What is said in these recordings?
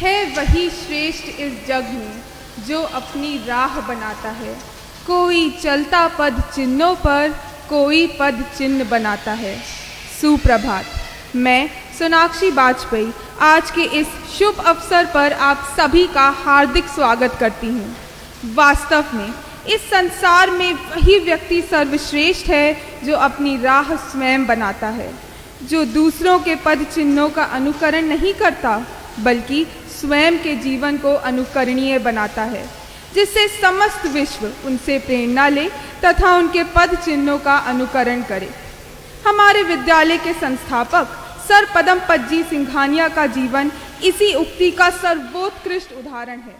है वही श्रेष्ठ इस जग में जो अपनी राह बनाता है। कोई चलता पद चिन्हों पर, कोई पद चिन्ह बनाता है। सुप्रभात। मैं सोनाक्षी वाजपेयी आज के इस शुभ अवसर पर आप सभी का हार्दिक स्वागत करती हूँ। वास्तव में इस संसार में वही व्यक्ति सर्वश्रेष्ठ है जो अपनी राह स्वयं बनाता है, जो दूसरों के पद चिन्हों का अनुकरण नहीं करता बल्कि स्वयं के जीवन को अनुकरणीय बनाता है, जिससे समस्त विश्व उनसे प्रेरणा ले तथा उनके पद चिन्हों का अनुकरण करे। हमारे विद्यालय के संस्थापक सर पदम पज्जी सिंघानिया का जीवन इसी उक्ति का सर्वोत्कृष्ट उदाहरण है।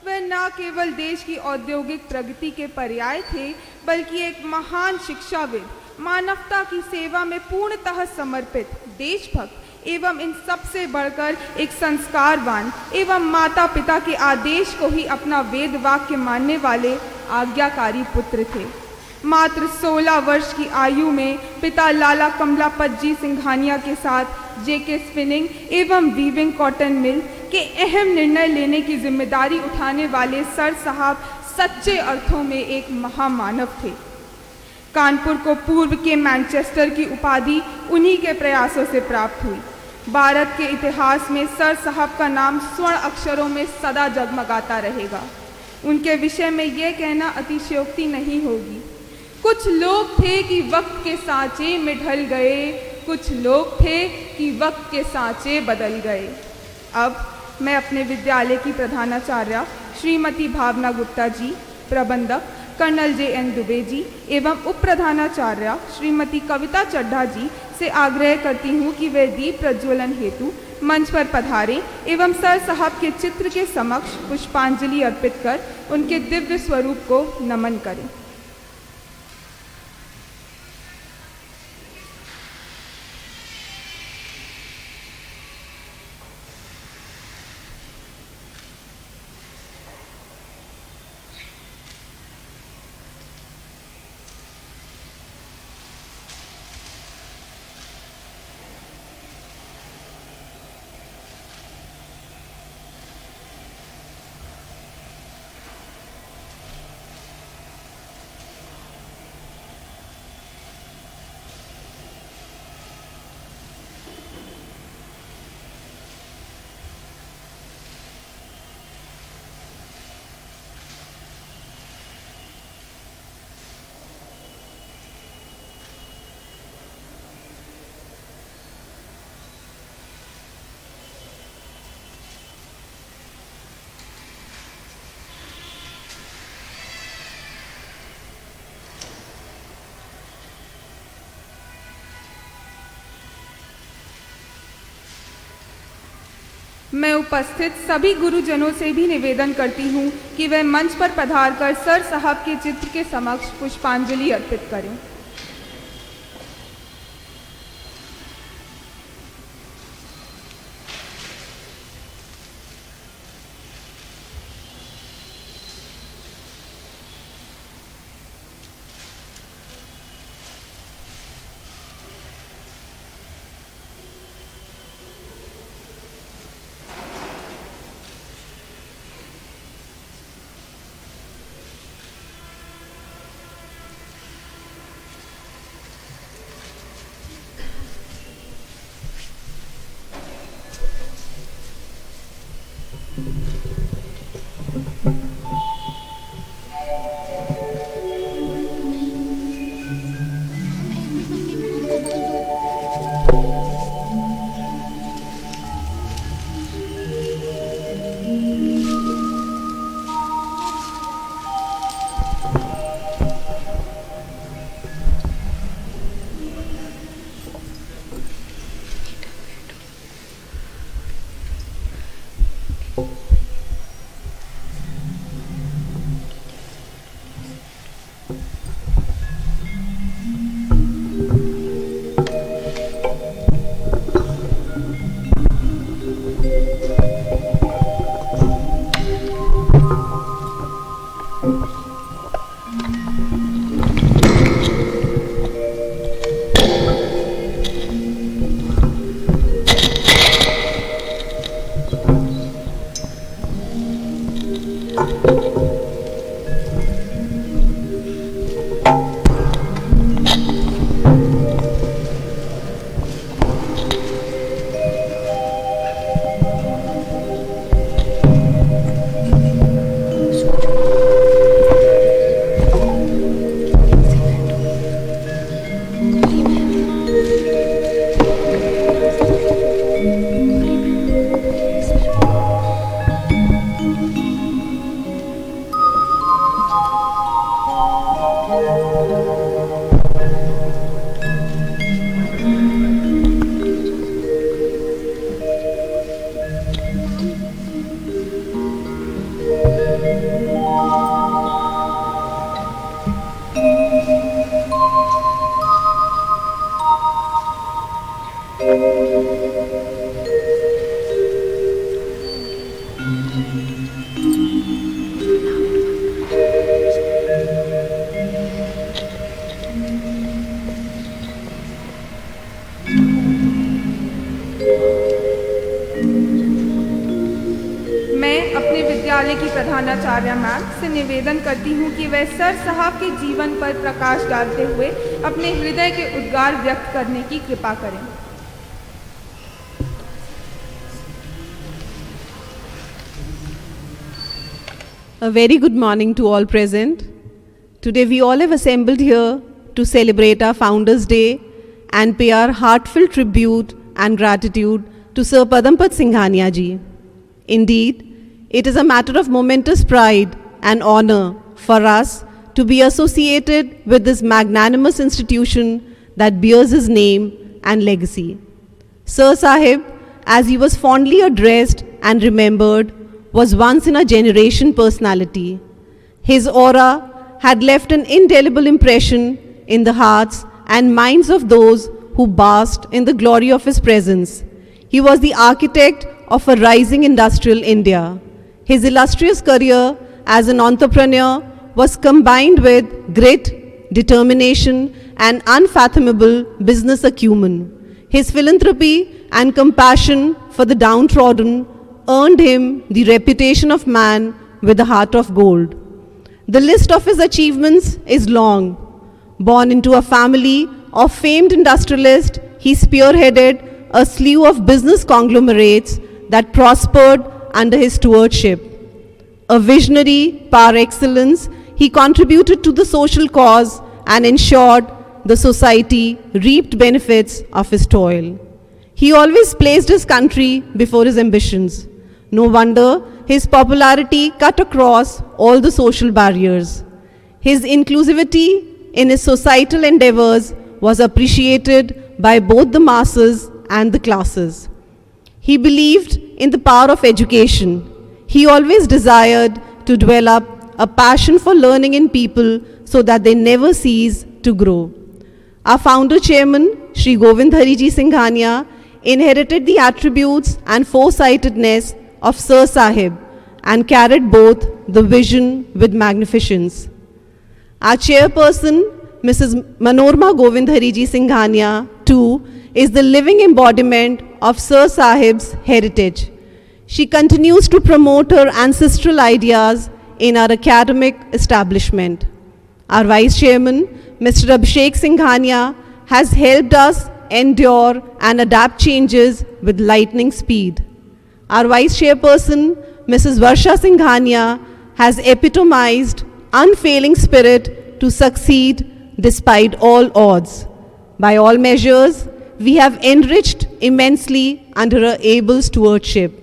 वह न केवल देश की औद्योगिक प्रगति के पर्याय थे, बल्कि एक महान शिक्षाविद, मानवता की सेवा में पूर्णतः समर्पित देशभक्त एवं इन सबसे बढ़कर एक संस्कारवान एवं माता पिता के आदेश को ही अपना वेद वाक्य मानने वाले आज्ञाकारी पुत्र थे। मात्र 16 वर्ष की आयु में पिता लाला कमला पज्जी सिंघानिया के साथ जेके स्पिनिंग एवं वीविंग कॉटन मिल के अहम निर्णय लेने की जिम्मेदारी उठाने वाले सर साहब सच्चे अर्थों में एक महामानव थे। कानपुर को पूर्व के मैनचेस्टर की उपाधि उन्हीं के प्रयासों से प्राप्त हुई। भारत के इतिहास में सर साहब का नाम स्वर्ण अक्षरों में सदा जगमगाता रहेगा। उनके विषय में यह कहना अतिशयोक्ति नहीं होगी। कुछ लोग थे कि वक्त के सांचे में ढल गए, कुछ लोग थे कि वक्त के सांचे बदल गए। अब मैं अपने विद्यालय की प्रधानाचार्य श्रीमती भावना गुप्ता जी, प्रबंधक कर्नल JN दुबे जी एवं उप प्रधानाचार्य श्रीमती कविता चड्ढा जी से आग्रह करती हूँ कि वे दीप प्रज्वलन हेतु मंच पर पधारें एवं सर साहब के चित्र के समक्ष पुष्पांजलि अर्पित कर उनके दिव्य स्वरूप को नमन करें। मैं उपस्थित सभी गुरुजनों से भी निवेदन करती हूँ कि वे मंच पर पधारकर सर साहब के चित्र के समक्ष पुष्पांजलि अर्पित करें। मैं अपने विद्यालय की प्रधानाचार्य मैम से निवेदन करती हूँ कि वह सर साहब के जीवन पर प्रकाश डालते हुए अपने हृदय के उद्गार व्यक्त करने की कृपा करें। A very good morning to all present. Today we all have assembled here to celebrate our Founders Day and pay our heartfelt tribute and gratitude to Sir Padampat Singhania ji. Indeed, it is a matter of momentous pride and honor for us to be associated with this magnanimous institution that bears his name and legacy. Sir Sahib, as he was fondly addressed and remembered, was once in a generation personality. His aura had left an indelible impression in the hearts and minds of those who basked in the glory of his presence. He was the architect of a rising industrial India. His illustrious career as an entrepreneur was combined with grit, determination, and unfathomable business acumen. His philanthropy and compassion for the downtrodden earned him the reputation of man with a heart of gold. The list of his achievements is long. Born into a family of famed industrialists, he spearheaded a slew of business conglomerates that prospered under his stewardship. A visionary par excellence, he contributed to the social cause and ensured the society reaped benefits of his toil. He always placed his country before his ambitions. No wonder his popularity cut across all the social barriers. His inclusivity in his societal endeavors was appreciated by both the masses and the classes. He believed in the power of education. He always desired to develop a passion for learning in people so that they never cease to grow. Our founder chairman, Shri Govind Hariji Singhania, inherited the attributes and foresightedness of Sir Sahib and carried both the vision with magnificence. Our chairperson, Mrs. Manorma Govind Hariji Singhania, too, is the living embodiment of Sir Sahib's heritage. She continues to promote her ancestral ideas in our academic establishment. Our Vice Chairman, Mr. Abhishek Singhania, has helped us endure and adapt changes with lightning speed. Our Vice Chairperson, Mrs. Varsha Singhania, has epitomized unfailing spirit to succeed despite all odds. By all measures, we have enriched immensely under her able stewardship.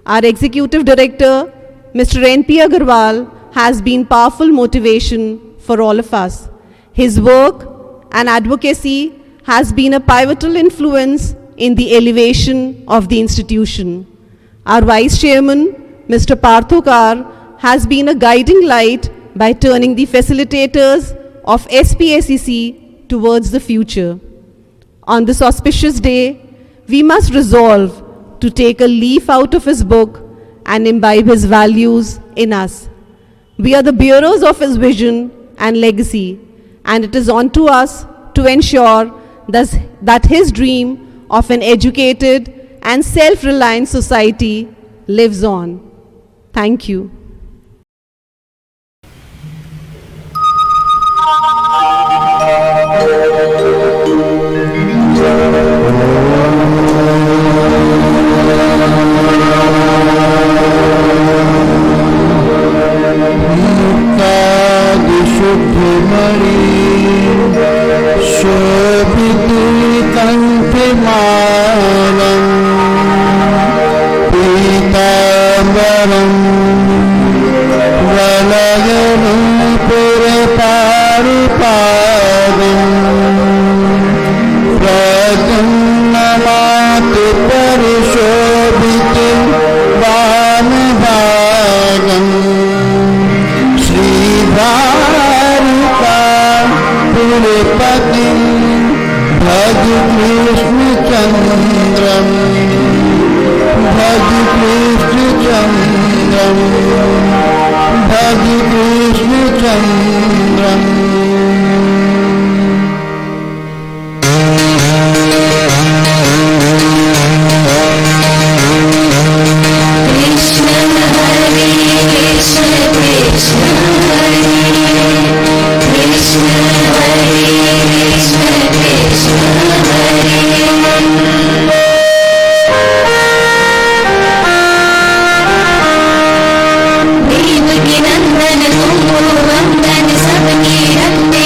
Our Executive Director, Mr. N.P. Agarwal, has been powerful motivation for all of us. His work and advocacy has been a pivotal influence in the elevation of the institution. Our Vice Chairman, Mr. Parthokar, has been a guiding light by turning the facilitators of SPSEC towards the future. On this auspicious day, we must resolve to take a leaf out of his book and imbibe his values in us. We are the bearers of his vision and legacy, and it is on to us to ensure that his dream of an educated and self-reliant society lives on. Thank you. परिमाणं पीताम्बरं वलयनूपुरपारिपादं प्रजन्नमातु परिशोभितं वामभागम् श्रीद्वारिकापुरपतिं भज कृष्णचन्द्रं भज कृष्णचन्द्रं भज कृष्णचन्द्रम् देवकी नंदन तुमको वंदन सबके रखते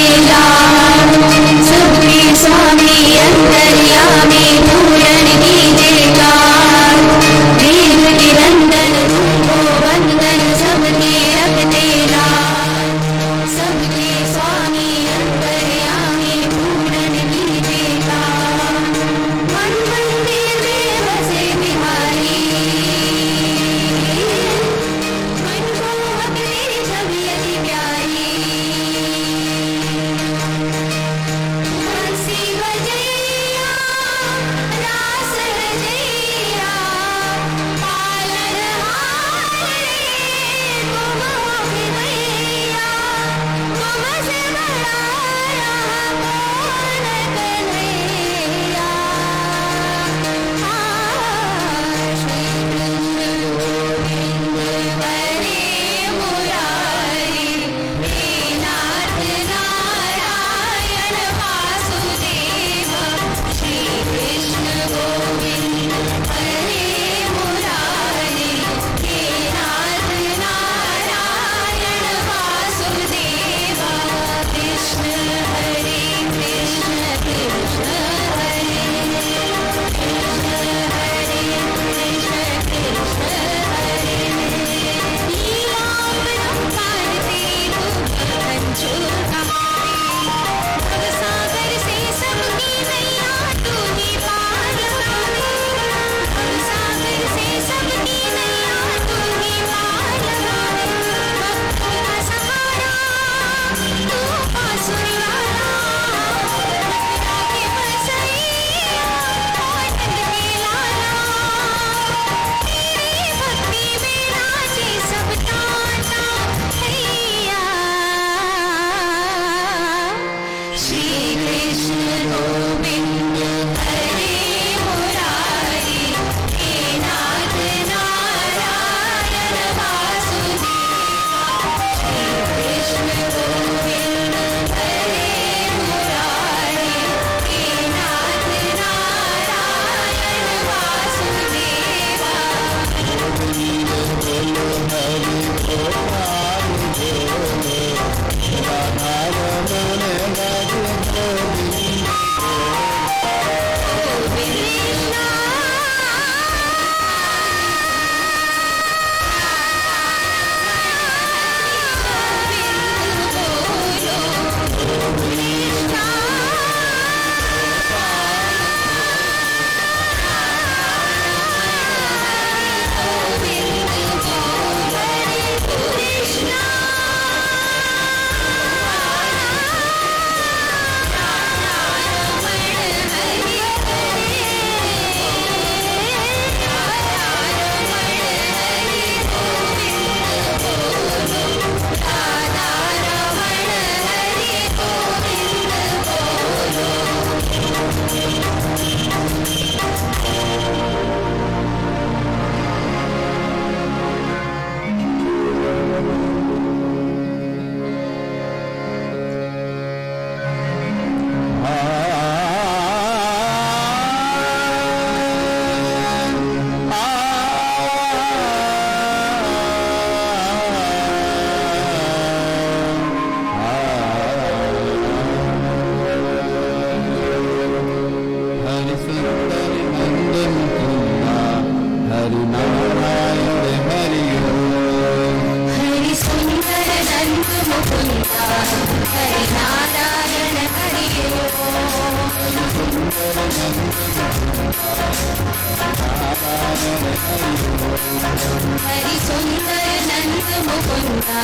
हरि सुंदर नंद मुकुंदा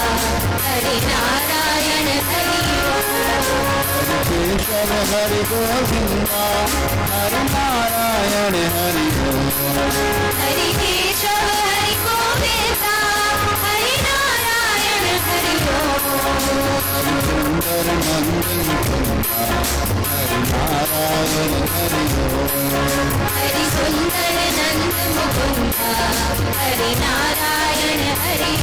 हरि नारायण हरि केशव हरि गोविंदा हरि नारायण हरि हरि केशव हरि गोविंदा हरि नारायण हरि सुंदर नंद मुकुंदा हरि नारायण हरि हरि सुंदर नंद मुकुंदा हरि नारायण हरि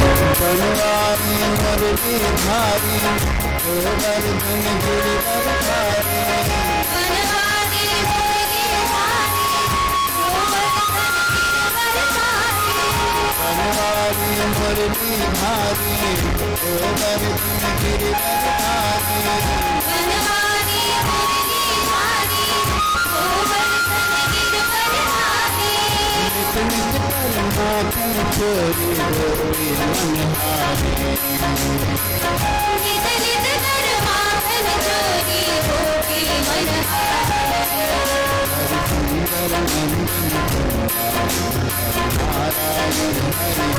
बनवारी मुरली धारी गोवर्धन गिरिवर धारी बनवारी मुरली धारी गोवर्धन गिरिवर धारी बनवारी मुरली धारी गोवर्धन गिरिवर धारी बनवारी मुरली धारी गोवर्धन गिरिवर धारी नित नित परमात्म चोरी गोरी मनहारी नित नित कर माखन चोरी होके मन हरि सुंदर नंद मुकुंदा नारायण हरि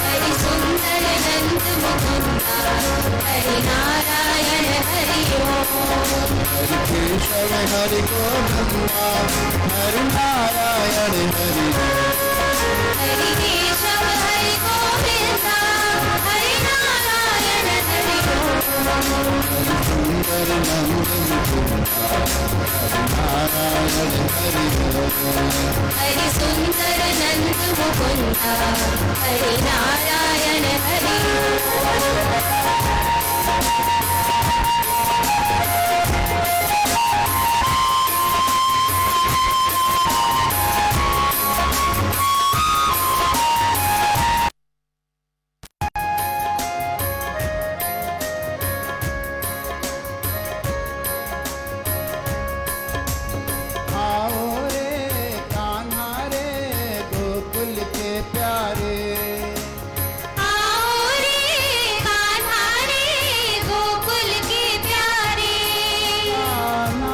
हरि सुंदर नंद मुकुंदा हरि नारायण हरि हरि केशव हरि गोविंदा हरि नारायण हरि हरि केशव हरि गोविंदा हरि नारायण हरि हरि सुंदर नंद मुकुंदा हरि नारायण हरि हरि सुंदर नंद मुकुंदा हरि नारायण हरि आओ रे कान्हा रे गोकुल के प्यारे आओ रे कान्हा रे गोकुल के प्यारे कान्हा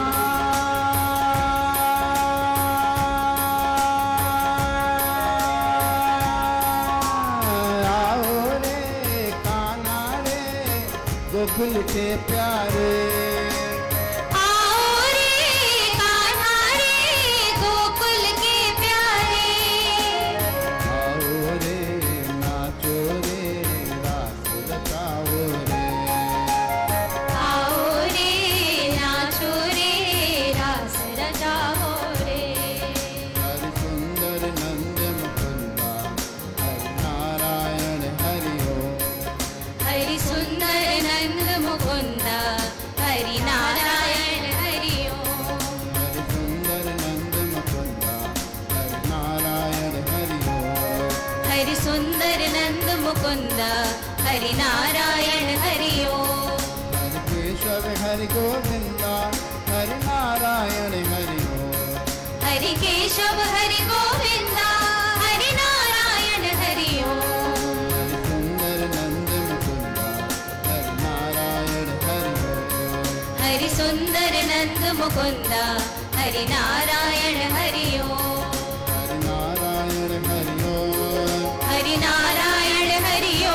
आओ रे कान्हा रे गोकुल के प्यारे आओ रे कान्हा रे गोकुल के प्यारे आओ रे नाचो रे रास रचाओ रे आओ रे नाचो रे रास रचाओ रे हरि सुंदर नंद मुकुंदा हरि नारायण हरि हरि सुंदर नंद मुकुंदा हरि नारायण हरि हरि सुंदर नंद मुकुंदा हरि नारायण हरि हरि सुंदर नंद मुकुंदा हरि नारायण हरि हरि केशव हरि गोविंदा हरि नारायण हरि हरि केशव हरि गोविंदा हरि नारायण हरि हरि सुंदर नंद मुकुंदा हरि नारायण हरि हरि सुंदर नंद मुकुंदा हरि नारायण हरि हरि नारायण हरि हरि नारायण हरि नारायण हरि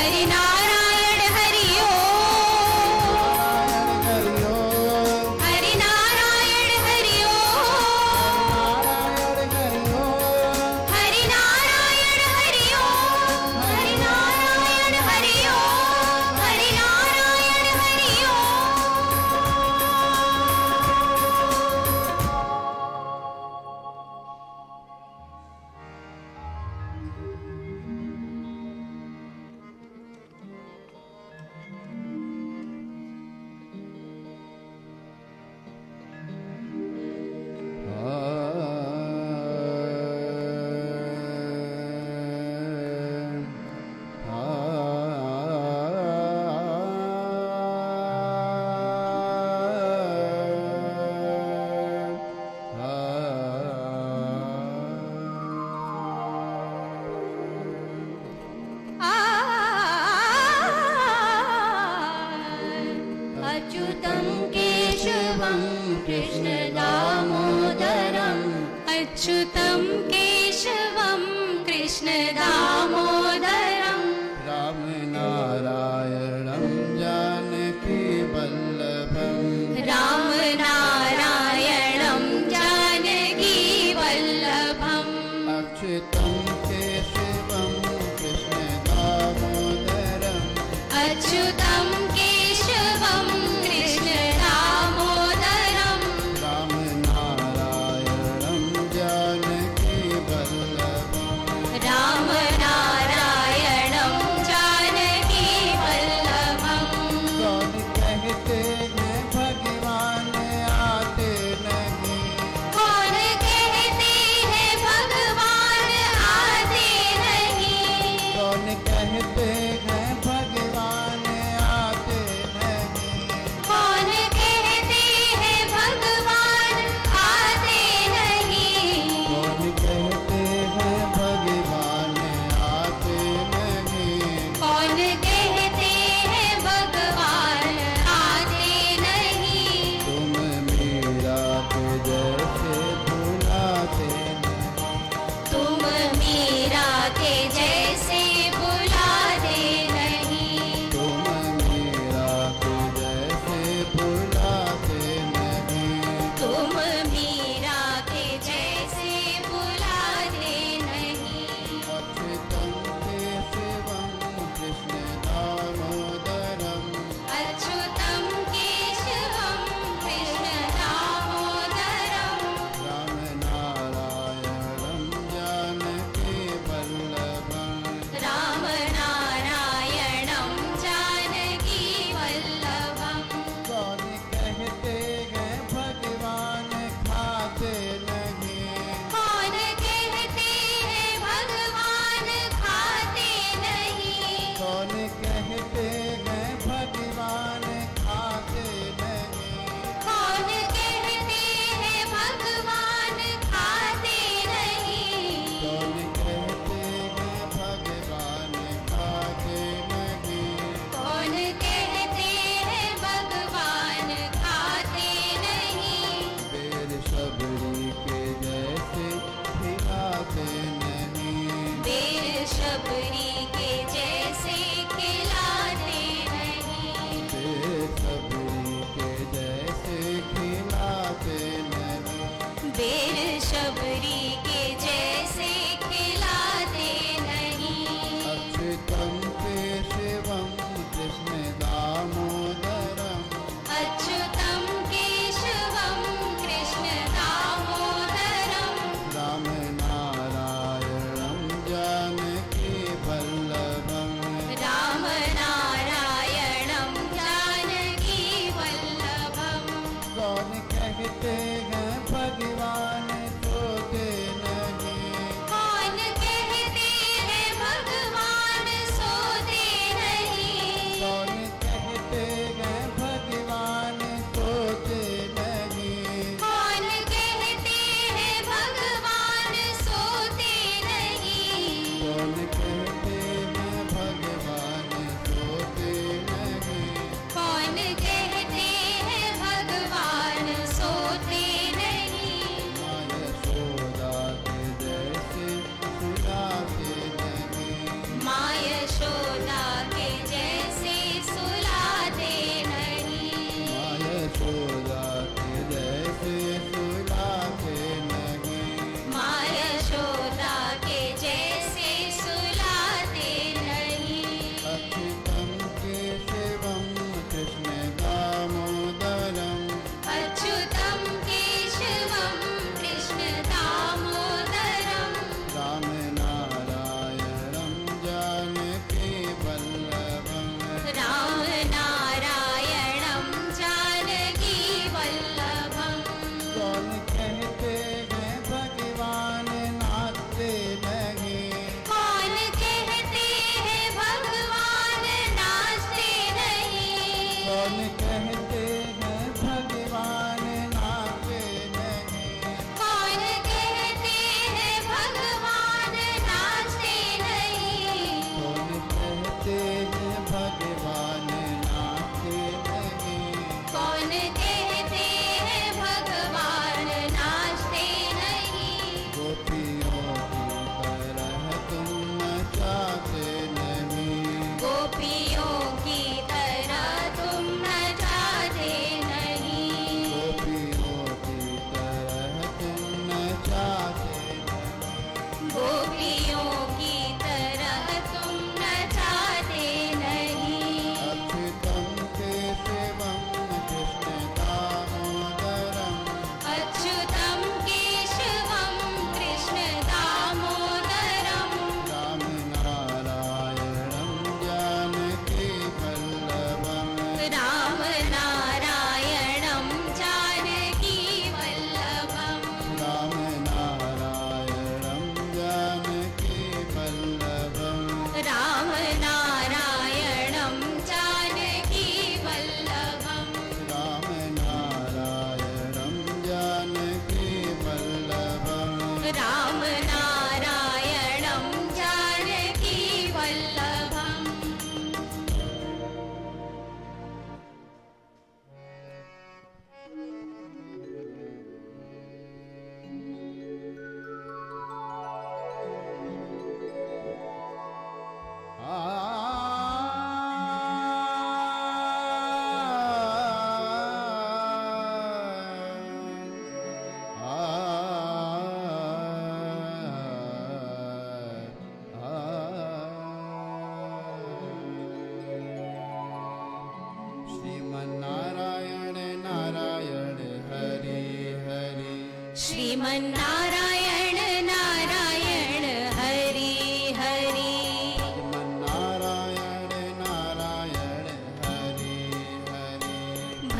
हरि नारायण हरि नारायण हरि हरि नारायण हरि नारायण हरि हरि नारायण हरि हरि नारायण हरि हरि नारायण हरि कृष्ण दामोदरम् अच्युतं केशवं कृष्ण दामोदरम् राम नारायणं जानकी वल्लभम् राम नारायणं जानकी वल्लभम् अच्युतं केशवं कृष्ण दामोदरम् अच्युतं केशवं कृष्ण दामोदरम् राम नारायणं जानकी वल्लभम् राम नारायणं जानकी वल्लभम् कौन कहते हैं भगवान आते नहीं कौन कहते हैं भगवान आते नहीं कौन कहते हैं भगवान आते नहीं कौन कहते हैं भगवान आते नहीं कौन कहते हैं भगवान आते नहीं कौन कहते हैं भगवान आते नहीं तुम मीरा के जैसे बुलाते नहीं तुम मीरा के जैसे बुला दे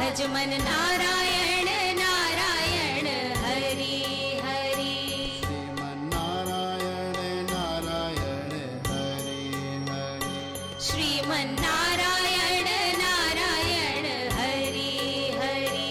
भज मन नारायण नारायण हरि हरि श्रीमन नारायण नारायण हरि हरि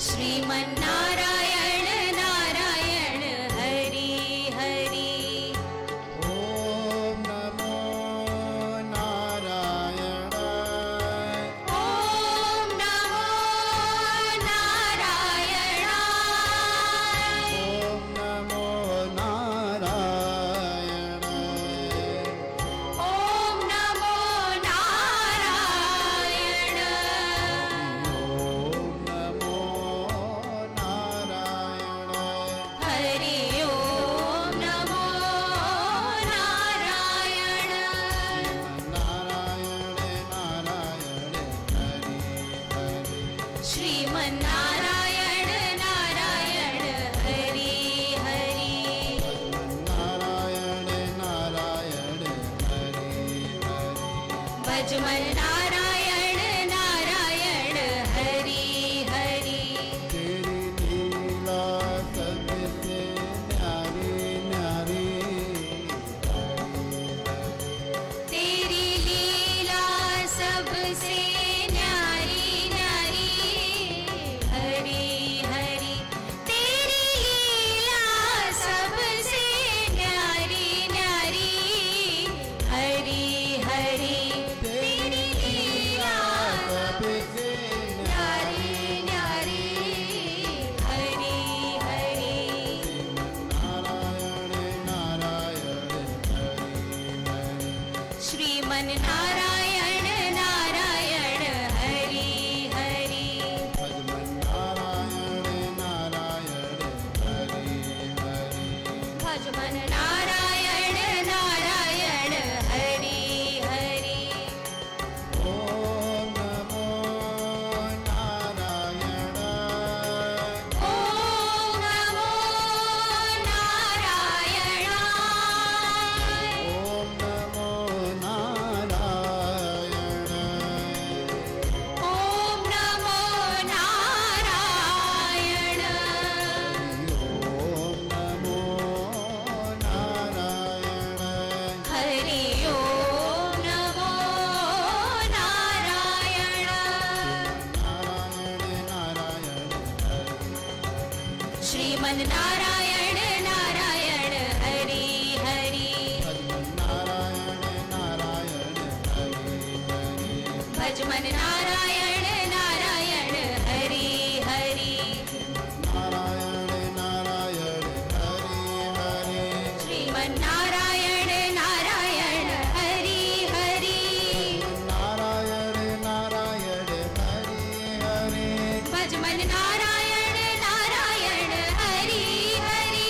श्रीमन नारायण नारायण हरि हरि ओम नमो नारायण ओम नमो नारायण ओम नमो नारायण ओम नमो नारायण ओम नमो नारायण हरि ओम नमो नारायण नारायण नारायण हरि हरि श्रीमन नारायण नारायण नारायण हरि हरि तेरी लीला सबसे न्यारी न्यारी तेरी लीला सबसे न्यारी न्यारी हरि हरि तेरी लीला सबसे न्यारी न्यारी हरि हरि तेरी लीला सबसे न्यारी न्यारी हरि हरि नारायण नारायण श्रीमन नारायण नारायण हरि हरि भजमन नारायण नारायण हरि हरि भजमन नारायण नारायण हरि हरि ओम नमो नारायण ओम नमो नारायण ओम नमो नारायण ओम नमो नारायण ओम नमो नारायण हरि ओम नमो नारायण नारायण नारायण श्रीमन नारायण नारायण हरि हरि नारायण नारायण हरि हरि भजमन नारायण नारायण हरि हरि नारायण नारायण हरि हरि श्रीमन नारायण नारायण हरि हरि नारायण नारायण हरि हरि भजमन नारायण नारायण हरि हरि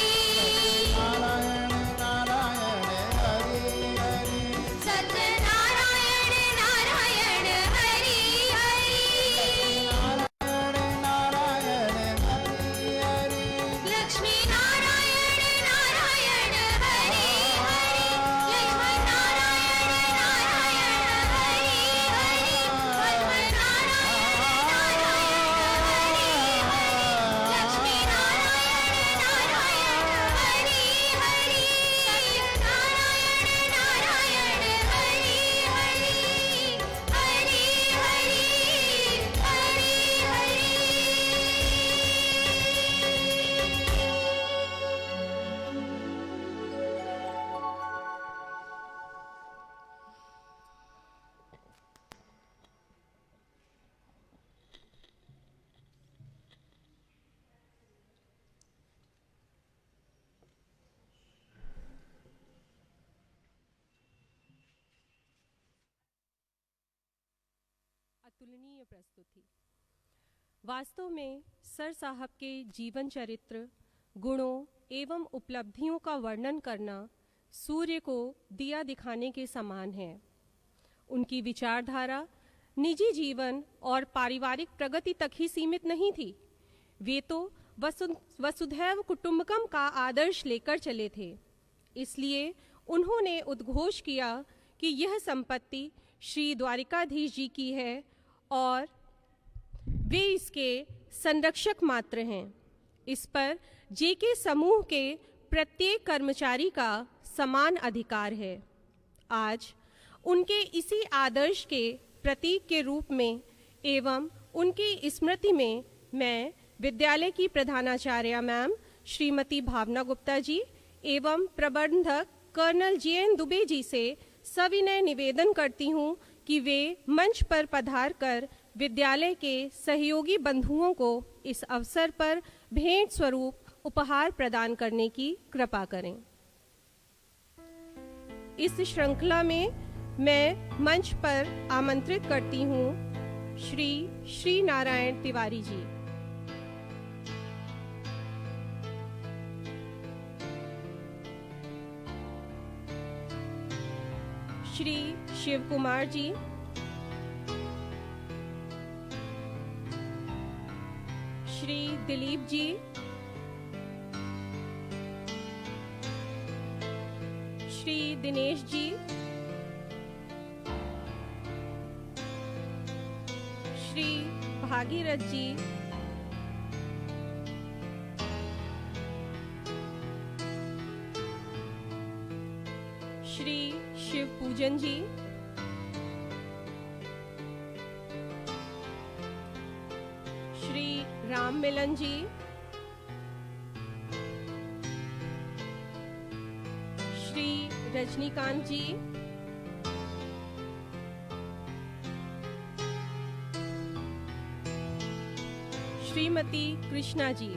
अतुलनीय प्रस्तुति। वास्तव में सर साहब के जीवन चरित्र, गुणों एवं उपलब्धियों का वर्णन करना सूर्य को दिया दिखाने के समान है। उनकी विचारधारा निजी जीवन और पारिवारिक प्रगति तक ही सीमित नहीं थी। वे तो वसुधैव कुटुंबकम का आदर्श लेकर चले थे। इसलिए उन्होंने उद्घोष किया कि यह संपत्ति श्री द्वारिकाधीश जी की है और वे इसके संरक्षक मात्र हैं। इस पर जेके समूह के प्रत्येक कर्मचारी का समान अधिकार है। आज उनके इसी आदर्श के प्रतीक के रूप में एवं उनकी स्मृति में मैं विद्यालय की प्रधानाचार्य मैम श्रीमती भावना गुप्ता जी एवं प्रबंधक कर्नल JN दुबे जी से सविनय निवेदन करती हूँ कि वे मंच पर पधार कर विद्यालय के सहयोगी बंधुओं को इस अवसर पर भेंट स्वरूप उपहार प्रदान करने की कृपा करें। इस श्रृंखला में मैं मंच पर आमंत्रित करती हूँ श्री नारायण तिवारी जी। श्री शिव कुमार जी, श्री दिलीप जी, श्री दिनेश जी, श्री भागीरथ जी, श्री शिव पूजन जी, श्री राम मिलन जी, श्री रजनीकांत जी, श्रीमती कृष्णा जी,